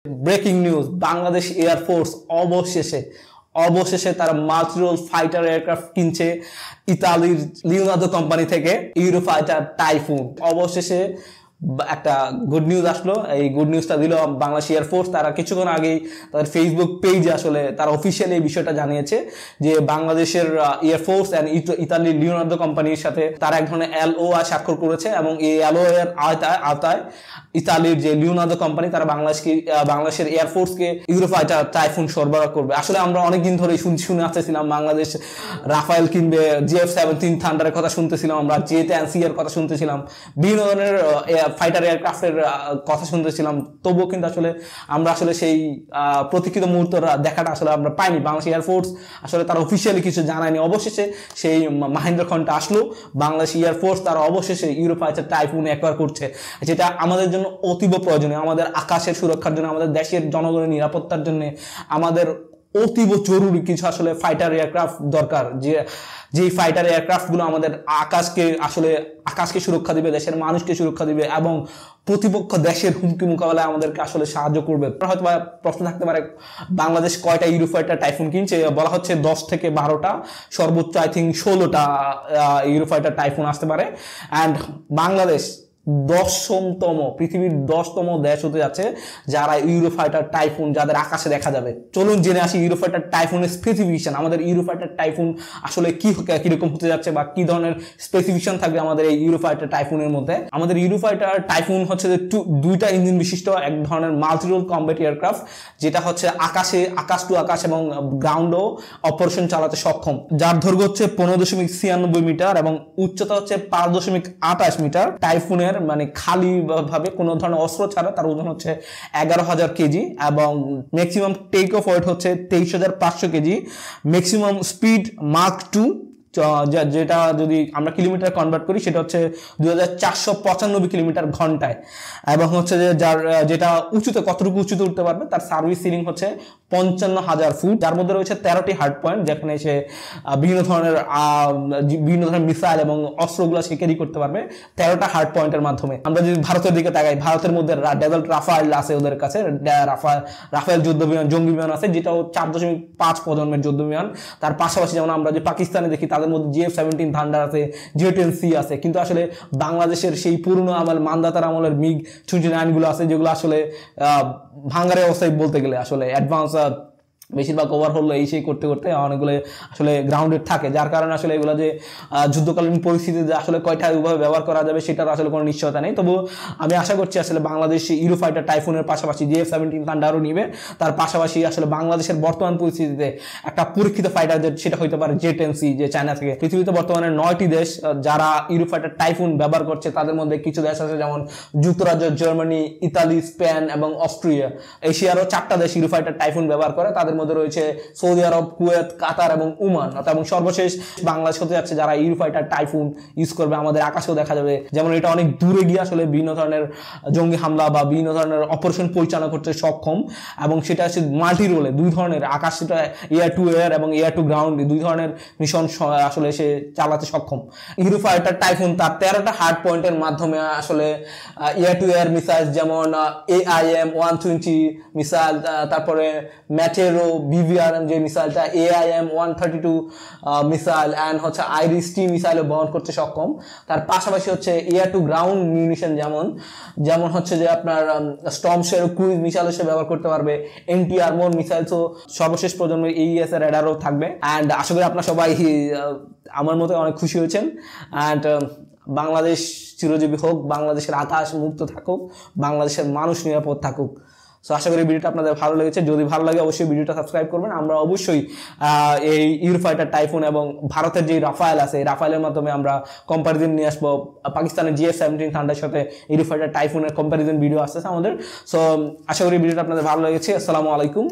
Breaking news, Bangladesh air force অবশেষে তারা multirole fighter aircraft কিনছে ইতালির লিওনার্দো কোম্পানি থেকে, ইউরোফাইটার টাইফুন। অবশেষে একটা গুড নিউজ আসলো। এই গুড নিউজটা দিল বাংলাদেশ এয়ারফোর্স। তারা কিছুক্ষণ আগেই তাদের ফেসবুক পেজে আসলে তারা অফিসিয়ালি এই বিষয়টা জানিয়েছে যে বাংলাদেশের এয়ারফোর্স অ্যান্ড ইতালির লিওনার্দো কোম্পানির সাথে তারা এক ধরনের এলওআই স্বাক্ষর করেছে এবং এই এলওআই এর আওতায় ইতালির যে লিওনার্দো কোম্পানি তারা বাংলাদেশের এয়ারফোর্সকে ইউরোফাইটার টাইফুন সরবরাহ করবে। আসলে আমরা অনেকদিন ধরে শুনে আসতেছিলাম বাংলাদেশ রাফায়েল কিনবে, জিএফ-17 থান্ডারের কথা শুনতেছিলাম, আমরা জে-10C এর কথা শুনতেছিলাম, বিভিন্ন ধরনের ফাইটার এয়ারক্রাফটের কথা শুনতেছিলাম। তবুও কিন্তু আমরা সেই প্রতীক্ষিত মুহূর্ত দেখাটা আমরা পাইনি। বাংলাদেশ এয়ারফোর্স তারা অফিসিয়ালি কিছু জানায়নি। অবশেষে সেই মাহেন্দ্র খন্ডটা আসলো। বাংলাদেশ এয়ারফোর্স তারা অবশেষে ইউরোফাইটার টাইফুন অ্যাকোয়ার করছে, যেটা আমাদের জন্য অতীব প্রয়োজনীয়। আমাদের আকাশের সুরক্ষার জন্য, আমাদের দেশের জনগণের নিরাপত্তার জন্য আমাদের অতীব জরুরি কিছু ফাইটার এয়ারক্রাফট দরকার, যে ফাইটার এয়ারক্রাফট গুলো আমাদের আকাশকে সুরক্ষা দিবে, দেশের মানুষকে সুরক্ষা দিবে এবং প্রতিপক্ষ দেশের হুমকি মোকাবেলায় আমাদেরকে সাহায্য করবে। হয়তো প্রশ্ন থাকতে পারে বাংলাদেশ কয়টা ইউরোফাইটার টাইফুন কিনছে। বলা হচ্ছে 10 থেকে 12টা, সর্বোচ্চ আই থিঙ্ক 16টা ইউরোফাইটার টাইফুন আসতে পারে। অ্যান্ড বাংলাদেশ পৃথিবীর 10তম দেশ হতে যাচ্ছে যারা ইউরোফাইটার টাইফুন যাদের আকাশে দেখা যাবে। চলুন জেনে আসি ইউরোফাইটার টাইফুনের স্পেসিফিকেশন। আমাদের ইউরোফাইটার টাইফুন কিরকম হতে যাচ্ছে বা কি ধরনের স্পেসিফিকেশন থাকবে আমাদের এই ইউরোফাইটার টাইফুনের মধ্যে। আমাদের ইউরোফাইটার টাইফুন যে দুইটা ইঞ্জিন বিশিষ্ট এক ধরনের মাল্টিরোল কমব্যাট এয়ারক্রাফট, যেটা আকাশ টু আকাশ এবং গ্রাউন্ডও অপারেশন চালাতে সক্ষম, যার দৈর্ঘ্য 15.96 মিটার এবং উচ্চতা 5.28 মিটার। টাইফুনের খালি ভাবে কোনো ধরনের অস্ত্র ছাড়া তার ওজন 11,000 কেজি এবং maximum take off weight 23,500 kg. Maximum speed mach 2, যেটা যদি আমরা কিলোমিটার কনভার্ট করি সেটা 2,495 কিলোমিটার ঘন্টায়। এবং যেটা কতটুকু উঁচুতে উঠতে পারবে তার সার্ভিস সিলিং 55,000 ফুট, যার মধ্যে রয়েছে 13টি হার্ড পয়েন্ট, যেখানে সে বিভিন্ন ধরনের মিসাইল এবং অস্ত্রগুলো সে ক্যারি করতে পারবে 13টা হার্ড পয়েন্টের মাধ্যমে। আমরা যদি ভারতের দিকে তাকাই, ভারতের মধ্যে ডেজার্ট রাফায়েল আছে ওদের কাছে, রাফায়েল যুদ্ধ বিমান, জঙ্গি বিমান আছে, যেটাও 4.5 প্রজন্মের যুদ্ধ বিমান। তার পাশাপাশি যেমন আমরা যে পাকিস্তানে দেখি তাদের মধ্যে জিএফ-17 থান্ডার আছে, জে-10C আছে, কিন্তু বাংলাদেশের সেই পুরনো মান্দাতার আমলের MiG-29 গুলো আছে, যেগুলো ভাঙ্গারের অবস্থায় বলতে গেলে অ্যাডভান্স বেশিরভাগ ওভার হলো এই সেই করতে অনেকগুলো গ্রাউন্ডেড থাকে, যার কারণে এগুলো যে যুদ্ধকালীন পরিস্থিতিতে কয়টা ওইভাবে ব্যবহার করা যাবে সেটার কোনো নিশ্চয়তা নেই। তবু আমি আশা করছি বাংলাদেশ ইউরোফাইটার টাইফুনের পাশাপাশি জিএফ-17 থান্ডারও নিবে। তার পাশাপাশি বাংলাদেশের বর্তমান পরিস্থিতিতে একটা পরীক্ষিত ফাইটার সেটা হইতে পারে জে-10C, যে চায়না থেকে। পৃথিবীতে বর্তমানে 9টি দেশ যারা ইউরোফাইটার টাইফুন ব্যবহার করছে। তাদের মধ্যে কিছু দেশ আছে যেমন যুক্তরাজ্য, জার্মানি, ইতালি, স্পেন এবং অস্ট্রিয়া। এশিয়ারও 4টা দেশ ইউরোফাইটার টাইফুন ব্যবহার করে, তাদের মধ্যে রয়েছে সৌদি আরব, কুয়েত, কাতার এবং ওমান। এবং সর্বশেষ বাংলাদেশ হতে যাচ্ছে যারা ইউরোফাইটার টাইফুন ইউজ করবে। আমাদের আকাশেও দেখা যাবে, যেমন এটা অনেক দূরে গিয়ে বিভিন্ন ধরনের জঙ্গি হামলা বা বিভিন্ন ধরনের অপারেশন পরিচালনা করতে সক্ষম, এবং সেটা মাল্টি রোলে 2 ধরনের আকাশ, সেটা এয়ার টু এয়ার এবং এয়ার টু গ্রাউন্ড 2 ধরনের মিশন সে চালাতে সক্ষম। ইউরোফাইটার টাইফুন তার 13টা হার্ড পয়েন্টের মাধ্যমে এয়ার টু এয়ার মিসাইল যেমন AIM-120 মিসাইল, তারপরে ম্যাটেরো BVRM যে মিসাইলটা, AIM-132 মিসাইল অ্যান্ড IRIS-T মিসাইলও বহন করতে সক্ষম। তার পাশাপাশি এয়ার টু গ্রাউন্ড মিউনিশন যেমন যে আপনার স্টর্ম শেডো ক্রুজ মিসাইল সে ব্যবহার করতে পারবে। NT-আর্মর মিসাইলসও সর্বশেষ প্রজন্মের AES এর রেডারও থাকবে। অ্যান্ড আশা করি আপনারা সবাই আমার মতো অনেক খুশি হয়েছেন। অ্যান্ড বাংলাদেশ চিরজীবী হোক, বাংলাদেশের আকাশ মুক্ত থাকুক, বাংলাদেশের মানুষ নিরাপদ থাকুক। সো আশা করি ভিডিওটা আপনাদের ভালো লেগেছে। যদি ভালো লাগে অবশ্যই ভিডিওটা সাবস্ক্রাইব করবেন। আমরা অবশ্যই এই ইউরোফাইটার টাইফুন এবং ভারতের যে রাফায়েল আছে, এই রাফায়েলের মাধ্যমে আমরা কম্পারিজন নিয়ে আসবো। পাকিস্তানের জিএফ-17 থান্ডারের সাথে ইউরোফাইটার টাইফুনের কম্পারিজন ভিডিও আসতেছে আমাদের। সো আশা করি ভিডিওটা আপনাদের ভালো লেগেছে। আসসালামু আলাইকুম।